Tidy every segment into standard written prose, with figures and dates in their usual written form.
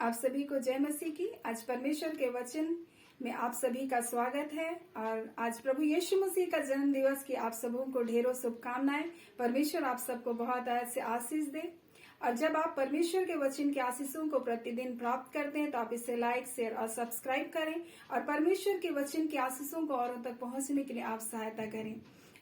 आप सभी को जय मसीह की। आज परमेश्वर के वचन में आप सभी का स्वागत है और आज प्रभु यीशु मसीह का जन्म दिवस की आप सबों को ढेरों शुभकामनाएं। परमेश्वर आप सबको बहुत से आशीष दे। और जब आप परमेश्वर के वचन के आशीषों को प्रतिदिन प्राप्त करते हैं तो आप इसे लाइक, शेयर और सब्सक्राइब करें और परमेश्वर के वचन के आशीषों को औरों तक पहुंचने के लिए आप सहायता करें।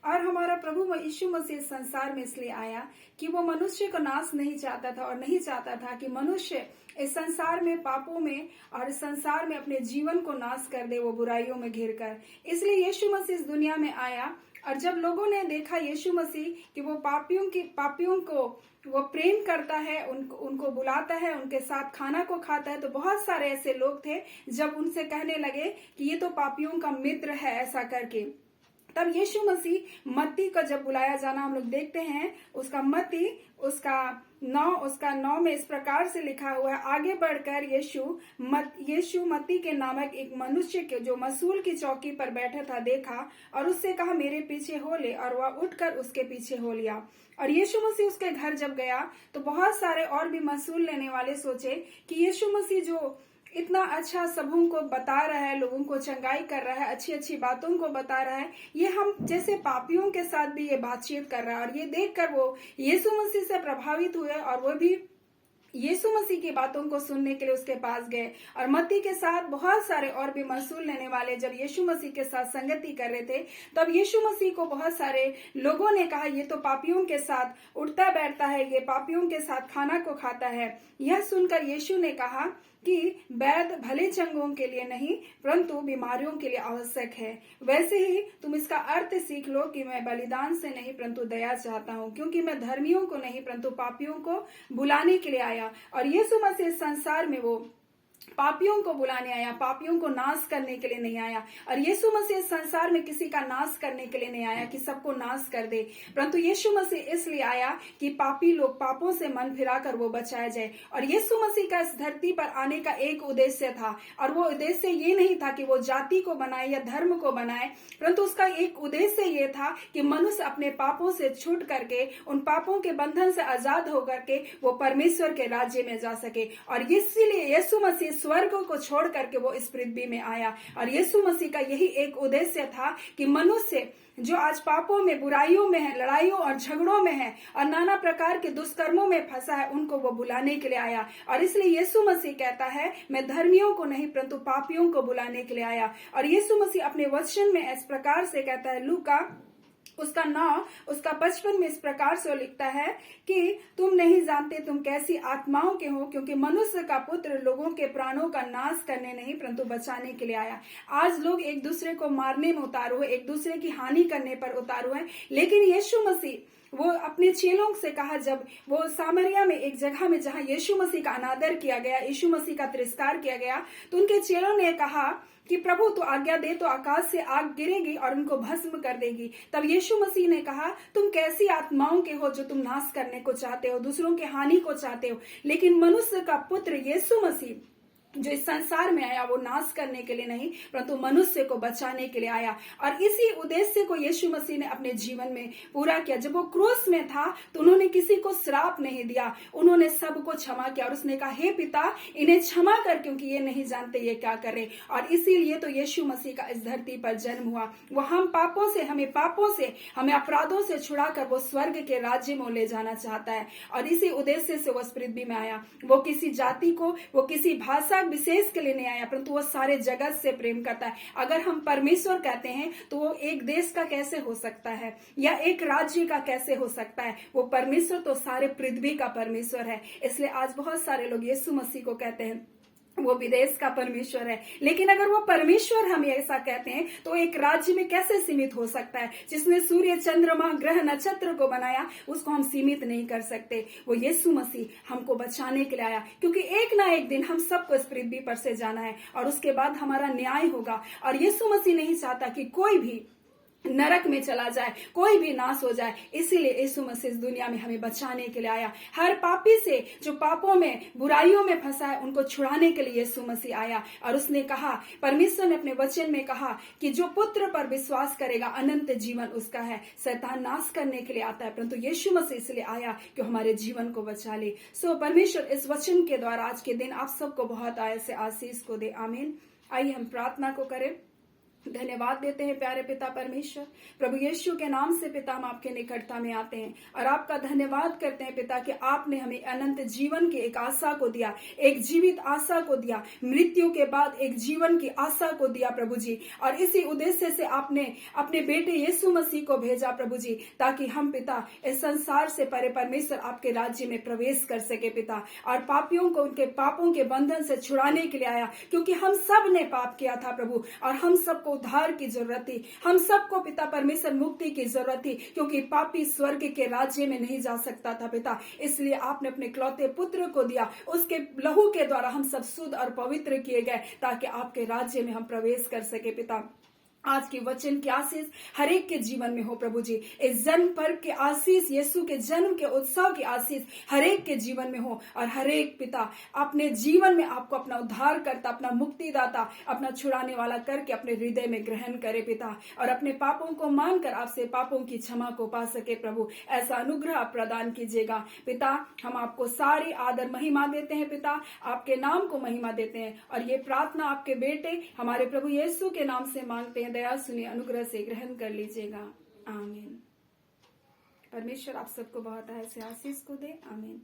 और हमारा प्रभु यीशु मसीह संसार में इसलिए आया कि वो मनुष्य को नाश नहीं चाहता था और नहीं चाहता था कि मनुष्य इस संसार में पापों में और इस संसार में अपने जीवन को नाश कर दे, वो बुराइयों में घिर कर। इसलिए यीशु मसीह इस दुनिया में आया और जब लोगों ने देखा यीशु मसीह कि वो पापियों को वो प्रेम करता है, उनको बुलाता है, उनके साथ खाना को खाता है, तो बहुत सारे ऐसे लोग थे जब उनसे कहने लगे कि ये तो पापियों का मित्र है, ऐसा करके। तब यीशु मसीह मत्ती को जब बुलाया जाना हम लोग देखते हैं, उसका मत्ती उसका 9 में इस प्रकार से लिखा हुआ है। आगे बढ़कर यीशु मत्ती के नामक एक मनुष्य के जो मसूल की चौकी पर बैठा था देखा और उससे कहा मेरे पीछे हो ले, और वह उठकर उसके पीछे हो लिया। और यीशु मसीह उसके घर जब गया तो बहुत सारे और भी मसूल लेने वाले सोचे कि यीशु मसीह जो इतना अच्छा सबों को बता रहा है, लोगों को चंगाई कर रहा है, अच्छी अच्छी बातों को बता रहा है, ये हम जैसे पापियों के साथ भी ये बातचीत कर रहा है। और ये देखकर वो यीशु मसीह से प्रभावित हुए और वो भी यीशु मसीह की बातों को सुनने के लिए उसके पास गए। और मत्ती के साथ बहुत सारे और भी मसूल लेने वाले जब यीशु मसीह के साथ संगति कर रहे थे, तब यीशु मसीह को बहुत सारे लोगों ने कहा ये तो पापियों के साथ उठता बैठता है, ये पापियों के साथ खाना को खाता है। यह सुनकर यीशु ने कहा कि वैद्य भले चंगों के लिए नहीं परंतु बीमारियों के लिए आवश्यक है। वैसे ही तुम इसका अर्थ सीख लो कि मैं बलिदान से नहीं परंतु दया चाहता हूँ, क्योंकि मैं धर्मियों को नहीं परंतु पापियों को बुलाने के लिए आया। और यीशु मसीह संसार में वो पापियों को बुलाने आया, पापियों को नाश करने के लिए नहीं आया। और यीशु मसीह संसार में किसी का नाश करने के लिए नहीं आया कि सबको नाश कर दे, परंतु यीशु मसीह इसलिए आया कि पापी लोग पापों से मन फिराकर वो बचाया जाए। और यीशु मसीह का इस धरती पर आने का एक उद्देश्य था, और वो उद्देश्य ये नहीं था कि वो जाति को बनाए या धर्म को बनाए, परंतु उसका एक उद्देश्य ये था कि मनुष्य अपने पापों से छूट करके, उन पापों के बंधन से आजाद होकर के वो परमेश्वर के राज्य में जा सके। और इसीलिए यीशु मसीह स्वर्ग को छोड़ करके वो इस पृथ्वी में आया। और यीशु मसीह का यही एक उद्देश्य था कि मनुष्य जो आज पापों में, बुराइयों में है, लड़ाइयों और झगड़ों में है और नाना प्रकार के दुष्कर्मों में फंसा है, उनको वो बुलाने के लिए आया। और इसलिए यीशु मसीह कहता है मैं धर्मियों को नहीं परंतु पापियों को बुलाने के लिए आया। और यीशु मसीह अपने वचन में इस प्रकार से कहता है, लूका उसका 55 में इस प्रकार से लिखता है कि तुम नहीं जानते तुम कैसी आत्माओं के हो, क्योंकि मनुष्य का पुत्र लोगों के प्राणों का नाश करने नहीं परंतु बचाने के लिए आया। आज लोग एक दूसरे को मारने में उतारू है, एक दूसरे की हानि करने पर उतारू है, लेकिन यीशु मसीह वो अपने चेलों से कहा, जब वो सामरिया में एक जगह में जहां यीशु मसीह का अनादर किया गया, यीशु मसीह का तिरस्कार किया गया, तो उनके चेलों ने कहा कि प्रभु तो आज्ञा दे तो आकाश से आग गिरेगी और उनको भस्म कर देगी। तब यीशु मसीह ने कहा तुम कैसी आत्माओं के हो जो तुम नाश करने को चाहते हो, दूसरों के हानि को चाहते हो, लेकिन मनुष्य का पुत्र यीशु मसीह जो इस संसार में आया वो नाश करने के लिए नहीं परंतु मनुष्य को बचाने के लिए आया। और इसी उद्देश्य को यीशु मसीह ने अपने जीवन में पूरा किया। जब वो क्रूस में था तो उन्होंने किसी को श्राप नहीं दिया, उन्होंने सबको क्षमा किया और उसने कहा हे पिता इन्हें क्षमा कर, क्योंकि ये नहीं जानते ये क्या कर रहे। और इसीलिए तो यीशु मसीह का इस धरती पर जन्म हुआ। वो हमें पापों से हमें अपराधों से छुड़ाकर वो स्वर्ग के राज्य में ले जाना चाहता है। और इसी उद्देश्य से वो इस पृथ्वी में आया। वो किसी जाति को, वो किसी भाषा विशेष के लिए नहीं आया, परंतु वो सारे जगत से प्रेम करता है। अगर हम परमेश्वर कहते हैं तो वो एक देश का कैसे हो सकता है या एक राज्य का कैसे हो सकता है? वो परमेश्वर तो सारे पृथ्वी का परमेश्वर है। इसलिए आज बहुत सारे लोग यीशु मसीह को कहते हैं वो विदेश का परमेश्वर है, लेकिन अगर वो परमेश्वर हम ऐसा कहते हैं तो एक राज्य में कैसे सीमित हो सकता है? जिसने सूर्य, चंद्रमा, ग्रह, नक्षत्र को बनाया उसको हम सीमित नहीं कर सकते। वो यीशु मसीह हमको बचाने के लिए आया, क्योंकि एक ना एक दिन हम सबको इस पृथ्वी पर से जाना है और उसके बाद हमारा न्याय होगा। और यीशु मसीह नहीं चाहता कि कोई भी नरक में चला जाए, कोई भी नाश हो जाए। इसीलिए यीशु मसीह इस दुनिया में हमें बचाने के लिए आया। हर पापी से जो पापों में बुराइयों में फंसा है उनको छुड़ाने के लिए यीशु मसीह आया। और उसने कहा, परमेश्वर ने अपने वचन में कहा कि जो पुत्र पर विश्वास करेगा अनंत जीवन उसका है। शैतान नाश करने के लिए आता है, परंतु यीशु मसीह इसलिए आया कि हमारे जीवन को बचा ले। सो परमेश्वर इस वचन के द्वारा आज के दिन आप सबको बहुत ऐसे आशीष को दे। आमीन। आइए हम प्रार्थना को करें। धन्यवाद देते हैं प्यारे पिता परमेश्वर, प्रभु यीशु के नाम से पिता हम आपके निकटता में आते हैं और आपका धन्यवाद करते हैं पिता कि आपने हमें अनंत जीवन की एक आशा को दिया, एक जीवित आशा को दिया, मृत्यु के बाद एक जीवन की आशा को दिया प्रभु जी। और इसी उद्देश्य से आपने अपने बेटे यीशु मसीह को भेजा प्रभु जी, ताकि हम पिता इस संसार से परे परमेश्वर आपके राज्य में प्रवेश कर सके पिता, और पापियों को उनके पापों के बंधन से छुड़ाने के लिए आया, क्योंकि हम सब ने पाप किया था प्रभु और हम सबको उद्धार की जरूरत थी। हम सबको पिता परमेश्वर मुक्ति की जरूरत थी, क्योंकि पापी स्वर्ग के राज्य में नहीं जा सकता था पिता। इसलिए आपने अपने इकलौते पुत्र को दिया, उसके लहू के द्वारा हम सब शुद्ध और पवित्र किए गए, ताकि आपके राज्य में हम प्रवेश कर सके पिता। आज के वचन की आशीष हर एक के जीवन में हो प्रभु जी। इस जन्म पर्व के आशीष, यीशु के जन्म के उत्सव की आशीष हर एक के जीवन में हो, और हर एक पिता अपने जीवन में आपको अपना उद्धार करता, अपना मुक्तिदाता, अपना छुड़ाने वाला करके अपने हृदय में ग्रहण करे पिता, और अपने पापों को मानकर आपसे पापों की क्षमा को पा सके प्रभु। ऐसा अनुग्रह आप प्रदान कीजिएगा पिता। हम आपको सारी आदर महिमा देते हैं पिता, आपके नाम को महिमा देते हैं, और ये प्रार्थना आपके बेटे हमारे प्रभु यीशु के नाम से मांगते हैं। दया सुनिए, अनुग्रह से ग्रहण कर लीजिएगा। आमीन। परमेश्वर आप सबको बहुत ऐसे आशीष को दे। आमीन।